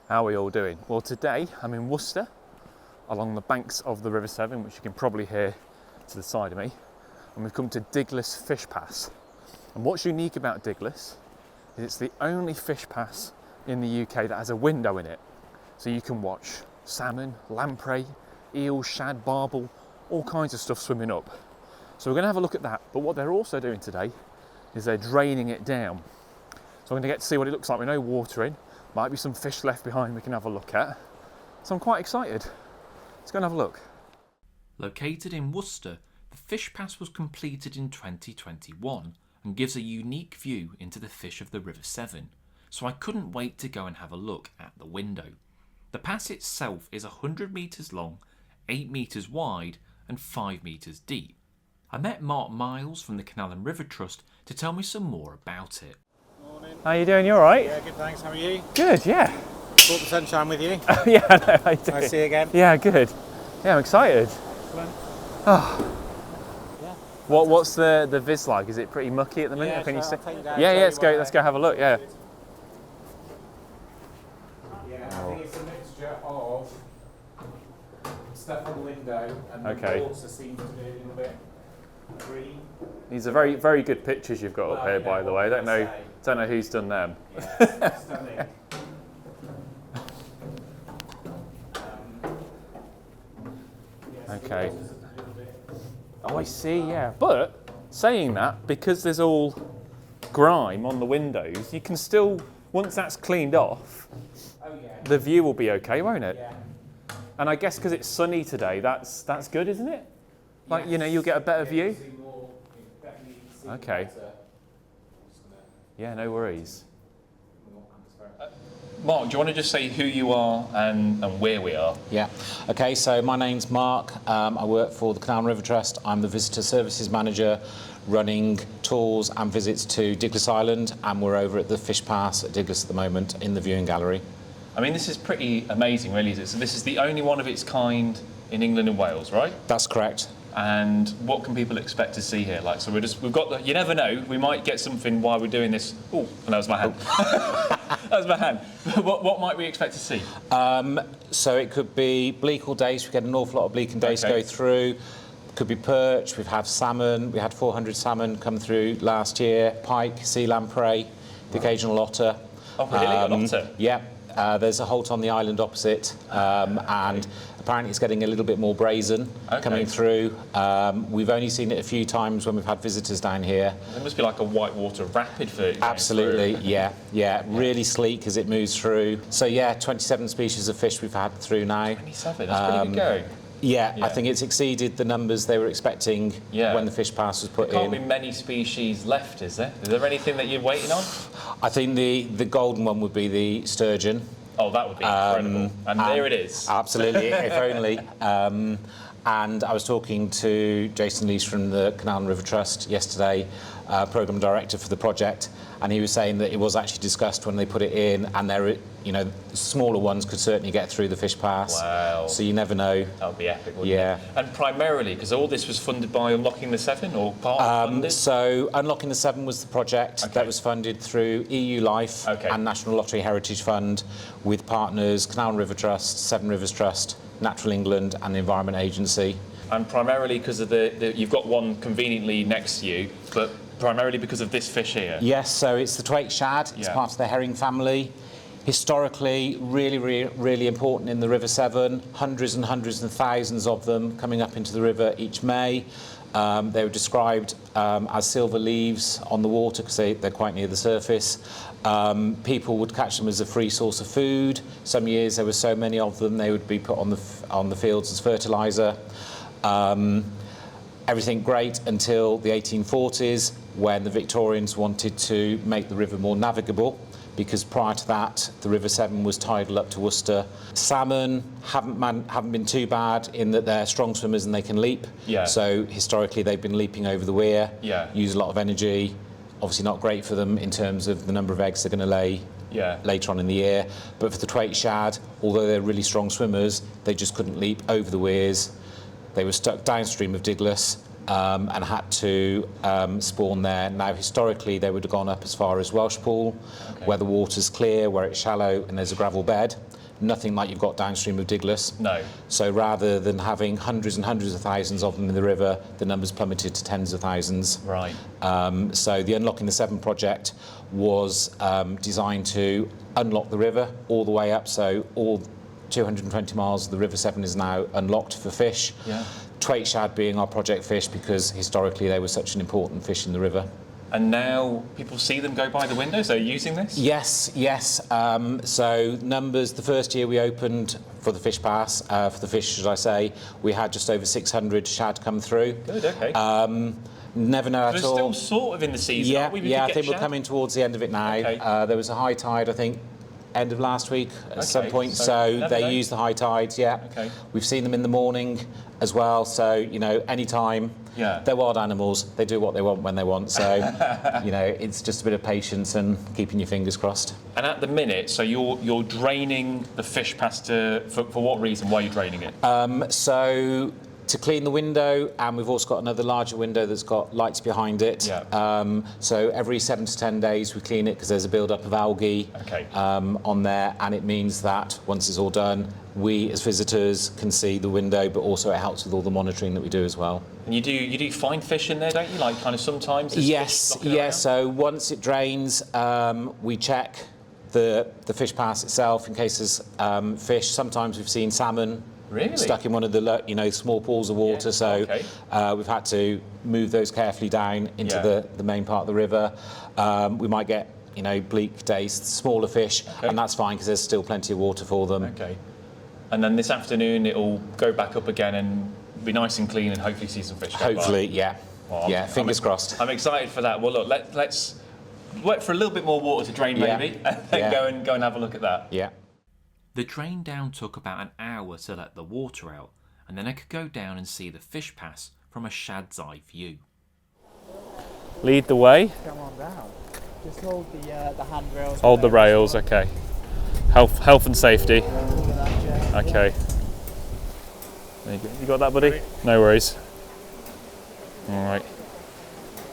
How are we all doing? Well, today I'm in Worcester, along the banks of the River Severn, which you can probably hear to the side of me. And we've come to Diglis Fish Pass. And what's unique about Diglis is it's the only fish pass in the UK that has a window in it. So you can watch salmon, lamprey, eels, shad, barbel, all kinds of stuff swimming up. So we're going to have a look at that. But what they're also doing today is they're draining it down. So I'm going to get to see what it looks like with no water in. Might be some fish left behind we can have a look at. So I'm quite excited. Let's go and have a look. Located in Worcester, the Fish Pass was completed in 2021 and gives a unique view into the fish of the River Severn, so I couldn't wait to go and have a look at the window. The pass itself is 100 metres long, 8 metres wide and 5 metres deep. I met Mark Miles from the Canal and River Trust to tell me some more about it. Morning. How you doing? You all right? Yeah, good, thanks. How are you? Good, yeah. Brought the sunshine with you. Yeah, I know, I do. Nice to see you again. Yeah, good. Yeah, I'm excited. Excellent. Oh. Yeah. What's the viz like? Is it pretty mucky at the minute? Yeah, Can you sure, see? I'll take you down, Yeah, show yeah. you Let's go. where- Let's go have a look. Yeah. Yeah, I think it's a mixture of stuff on the window and Okay. the water seems to be a little bit green. These are very, very good pictures you've got up Well, here, yeah, by the what way. I can I don't know who's done them. Yeah, stunning. Okay. Oh, I see. Yeah, but saying that, because there's all grime on the windows, you can still, once that's cleaned off, Oh yeah. the view will be okay, won't it? Yeah. And I guess because it's sunny today, that's good, isn't it? Like, you know, you'll get a better view. See more, you definitely see Okay. better. Yeah, no worries. Uh, Mark, do you want to just say who you are and where we are? Yeah. Okay, so my name's Mark. I work for the Canal and River Trust. I'm the Visitor Services Manager running tours and visits to Diglis Island, and we're over at the Fish Pass at Diglis at the moment in the viewing gallery. I mean, this is pretty amazing, really, is it? So this is the only one of its kind in England and Wales, right? That's correct. And what can people expect to see here? Like, so we've got the, you never know, we might get something while we're doing this. Oh, that was my hand. That was my hand. What might we expect to see? So it could be bleak all days. We get an awful lot of bleak and days Okay. go through. Could be perch. We've had salmon. We had 400 salmon come through last year. Pike, sea lamprey, the occasional otter. Oh, really? An otter? Yeah. There's a halt on the island opposite, and apparently it's getting a little bit more brazen coming through. We've only seen it a few times when we've had visitors down here. There must be like a whitewater rapid for it. Absolutely, yeah. Really sleek as it moves through. So yeah, 27 species of fish we've had through now. 27, that's pretty good going. Yeah, Yeah. I think it's exceeded the numbers they were expecting Yeah. when the fish pass was put There can't in. be many species left, is there? Is there anything that you're waiting on? I think the golden one would be the sturgeon. Oh, that would be incredible. And there it is. Absolutely, if only. And I was talking to Jason Lees from the Canal and River Trust yesterday, Programme Director for the project, and he was saying that it was actually discussed when they put it in, and there, you know, smaller ones could certainly get through the fish pass. Wow. So you never know. That would be epic, wouldn't Yeah. it? And primarily, because all this was funded by Unlocking the Severn, or part funded? So Unlocking the Severn was the project that was funded through EU Life and National Lottery Heritage Fund, with partners Canal and River Trust, Severn Rivers Trust, Natural England and the Environment Agency. And primarily because of you've got one conveniently next to you, but primarily because of this fish here. Yes, so it's the Twait shad. It's part of the herring family. Historically, really important in the River Severn. Hundreds and hundreds and thousands of them coming up into the river each May. They were described as silver leaves on the water because they're quite near the surface. People would catch them as a free source of food. Some years there were so many of them they would be put on the fields as fertiliser. Everything great until the 1840s, when the Victorians wanted to make the river more navigable, because prior to that the River Severn was tidal up to Worcester. Salmon haven't been too bad in that they're strong swimmers and they can leap. Yeah. So historically they've been leaping over the weir. Yeah. Use a lot of energy. Obviously not great for them in terms of the number of eggs they're going to lay later on in the year. But for the Twait shad, although they're really strong swimmers, they just couldn't leap over the weirs. They were stuck downstream of Diglis, and had to spawn there. Now, historically, they would have gone up as far as Welshpool, where the water's clear, where it's shallow, and there's a gravel bed. Nothing like you've got downstream of Diglis. No. So rather than having hundreds and hundreds of thousands of them in the river, the numbers plummeted to tens of thousands. Right. So the Unlocking the Severn project was designed to unlock the river all the way up. So all 220 miles of the River Severn is now unlocked for fish. Yeah. Twait shad being our project fish because historically they were such an important fish in the river. And now people see them go by the window, so using this? Yes. So numbers, the first year we opened for the fish pass, for the fish, should I say, we had just over 600 shad come through. Good, okay. Never know at We're all. still sort of in the season, aren't we? We I could think get we're coming towards the end of it now. Okay. There was a high tide, I think, end of last week at some point, so never they know. use the high tides, yeah. Okay. We've seen them in the morning as well, so, you know, any time. Yeah. They're wild animals, they do what they want when they want, so, you know, it's just a bit of patience and keeping your fingers crossed. And at the minute, so you're draining the fish past for what reason? Why are you draining it? So to clean the window, and we've also got another larger window that's got lights behind it. Yeah. So every 7 to 10 days we clean it because there's a build-up of algae on there, and it means that once it's all done, we as visitors can see the window, but also it helps with all the monitoring that we do as well. And you do find fish in there, don't you? Like kind of sometimes. There's Yes, fish knocking around? So once it drains, we check the fish pass itself in case there's fish. Sometimes we've seen salmon. Really? Stuck in one of the small pools of water, so we've had to move those carefully down into the main part of the river. We might get bleak days, smaller fish, and that's fine because there's still plenty of water for them. Okay. And then this afternoon it'll go back up again and be nice and clean and hopefully see some fish. Hopefully, yeah. Well, yeah, fingers crossed. I'm excited for that. Well, look, let's wait for a little bit more water to drain maybe, and then go and have a look at that. Yeah. The drain down took about an hour to let the water out, and then I could go down and see the fish pass from a shad's eye view. Lead the way. Come on down. Just hold the handrails. Hold the rails, okay. Health and safety. Okay. There you go. You got that, buddy? No worries. All right.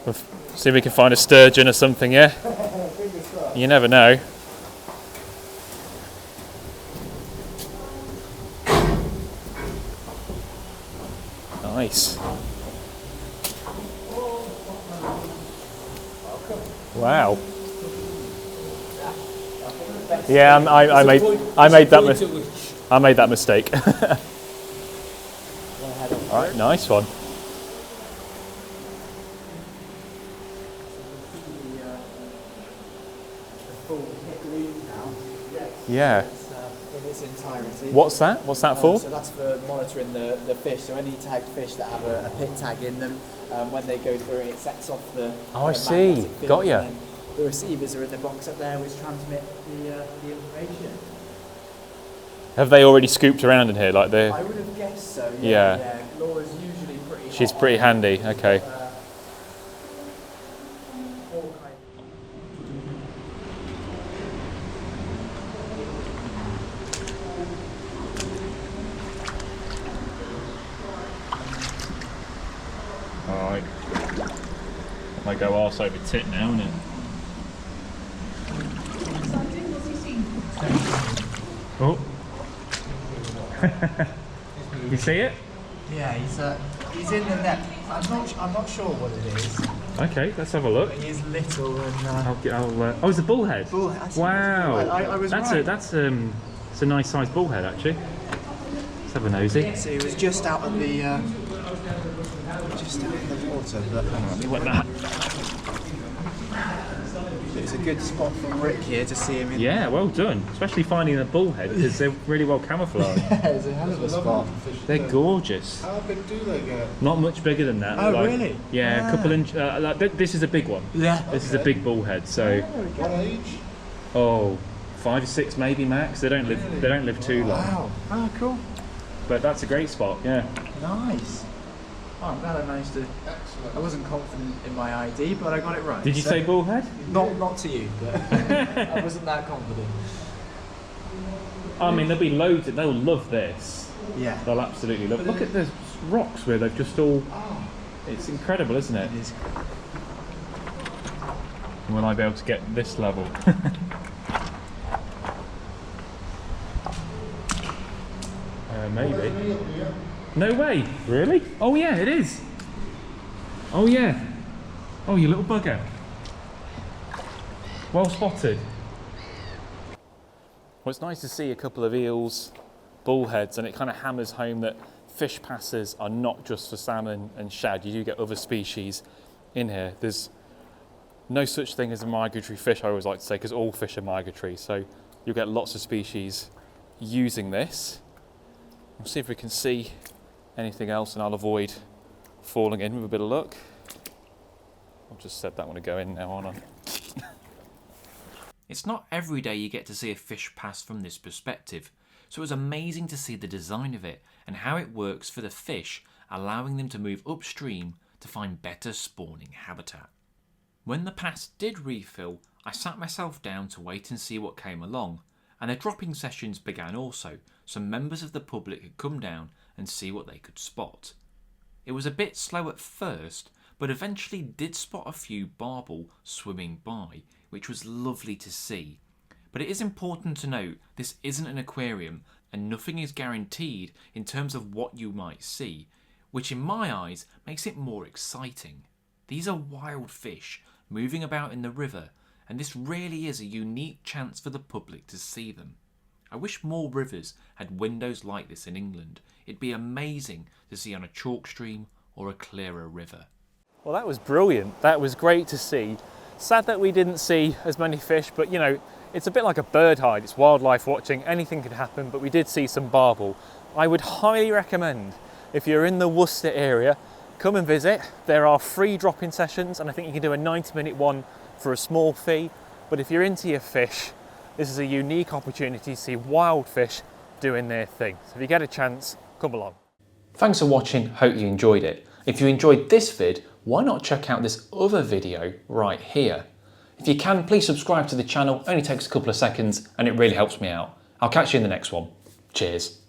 We'll see if we can find a sturgeon or something, yeah? You never know. Nice. Wow. Yeah, I made that mistake. All right, nice one. Yeah. In its entirety. What's that? What's that for? So that's for monitoring the fish. So any tagged fish that have a pit tag in them, when they go through it sets off the. Oh, I see. magnetic field, Got ya. and then the receivers are in the box up there, which transmit the information. Have they already scooped around in here? Like they? I would have guessed so. Yeah. Yeah. Laura's usually pretty. She's hot pretty on handy. Okay. all kinds. Alright. Might go arse over tit now, innit? Oh. You see it? Yeah, he's in the net. I'm not sure what it is. Okay, let's have a look. But he is little and. Oh, it's a bullhead. Bullhead, that's Wow. I was that's right. it's a nice sized bullhead actually. Let's have a nosy. So he was just out of the water, but What that? it's a good spot for Rick here to see him in. Yeah, well done. Especially finding a bullhead because they're really well camouflaged. Yeah, it's a hell of a spot. They're gorgeous. How big do they get? Not much bigger than that. Oh, really? Yeah, a couple inch. This is a big one. Yeah. This is a big bullhead. So, What age? 5 or 6 maybe max. They don't live. They don't live too long. Wow. Oh, cool. But that's a great spot. Yeah. Nice. Oh, I'm glad I managed to. I wasn't confident in my ID, but I got it right. Did you So- say bullhead? Not to you, but I wasn't that confident. I mean, there'll be loads. They'll love this. Yeah. They'll absolutely love. Look at the rocks where they've just all. It's incredible, isn't it? It is. Will I be able to get this level? Maybe. No way! Really? Oh yeah, it is! Oh yeah! Oh, you little bugger. Well spotted. Well, it's nice to see a couple of eels, bullheads, and it kind of hammers home that fish passes are not just for salmon and shad. You do get other species in here. There's no such thing as a migratory fish, I always like to say, because all fish are migratory. So you'll get lots of species using this. We'll see if we can see anything else, and I'll avoid falling in with a bit of luck. I've just said that one to go in now, aren't I? It's not every day you get to see a fish pass from this perspective, so it was amazing to see the design of it and how it works for the fish, allowing them to move upstream to find better spawning habitat. When the pass did refill, I sat myself down to wait and see what came along, and the dropping sessions began also, so members of the public could come down and see what they could spot. It was a bit slow at first, but eventually did spot a few barbel swimming by, which was lovely to see. But it is important to note this isn't an aquarium and nothing is guaranteed in terms of what you might see, which in my eyes makes it more exciting. These are wild fish moving about in the river, and this really is a unique chance for the public to see them. I wish more rivers had windows like this in England. It'd be amazing to see on a chalk stream or a clearer river. Well, that was brilliant. That was great to see. Sad that we didn't see as many fish, but you know, it's a bit like a bird hide. It's wildlife watching. Anything could happen, but we did see some barbel. I would highly recommend, if you're in the Worcester area, come and visit. There are free drop-in sessions, and I think you can do a 90-minute one for a small fee. But if you're into your fish, this is a unique opportunity to see wild fish doing their thing. So if you get a chance, come along. Thanks for watching, hope you enjoyed it. If you enjoyed this vid, why not check out this other video right here? If you can, please subscribe to the channel, only takes a couple of seconds and it really helps me out. I'll catch you in the next one. Cheers.